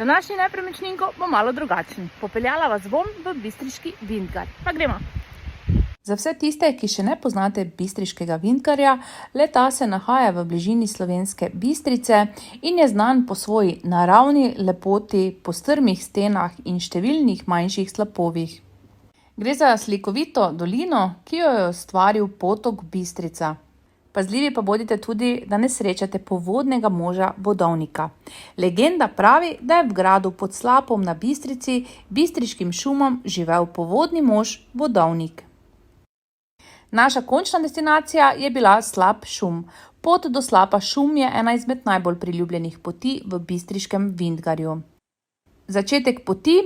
Današnji nepremičninko bo malo drugačen. Popeljala vas bom v bistriški Vintgar. Pa gremo! Za vse tiste, ki še ne poznate bistriškega Vintgarja, le-ta se nahaja v bližini Slovenske Bistrice in je znan po svoji naravni lepoti, po strmih stenah in številnih manjših slapovih. Gre za slikovito dolino, ki jo je ustvaril potok Bistrica. Pazljivi pa bodite tudi, da ne srečate povodnega moža Vodovnika. Legenda pravi, da je v gradu pod Slapom na Bistrici bistriškim šumom živel povodni mož Vodovnik. Naša končna destinacija je bila Slap šum. Pot do Slapa šum je ena izmed najbolj priljubljenih poti v bistriškem Vintgarju. Začetek poti.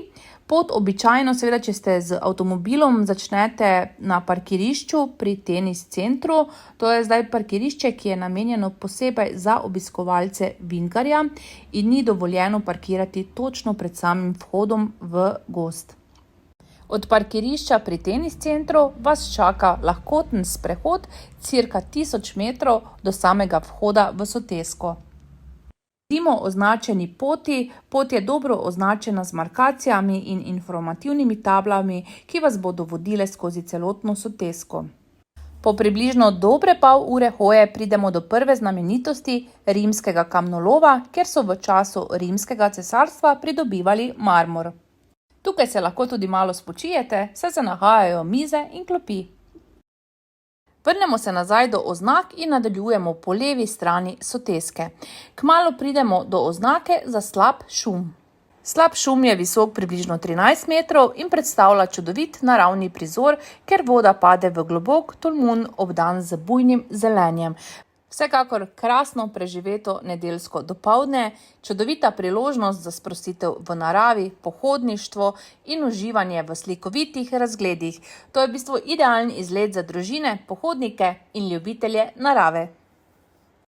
Pot običajno, seveda, če ste z avtomobilom, začnete na parkirišču pri tenis centru. To je zdaj parkirišče, ki je namenjeno posebej za obiskovalce Vintgarja in ni dovoljeno parkirati točno pred samim vhodom v gozd. Od parkirišča pri tenis centru vas čaka lahkoten sprehod cirka 1000 metrov do samega vhoda v sotesko. Zimo označeni poti. Pot je dobro označena z markacijami in informativnimi tablami, ki vas bodo vodile skozi celotno sotesko. Po približno dobre pol ure hoje pridemo do prve znamenitosti rimskega kamnolova, kjer so v času rimskega cesarstva pridobivali marmor. Tukaj se lahko tudi malo spočijete, saj se nahajajo mize in klopi. Vrnemo se nazaj do oznak in nadaljujemo po levi strani soteske. Kmalu pridemo do oznake za Slap šum. Slap šum je visok približno 13 metrov in predstavlja čudovit naravni prizor, ker voda pade v globok tolmun obdan z bujnim zelenjem. Vsekakor krasno preživeto nedeljsko dopoldne, čudovita priložnost za sprostitev v naravi, pohodništvo in uživanje v slikovitih razgledih. To je v bistvu idealen izlet za družine, pohodnike in ljubitelje narave.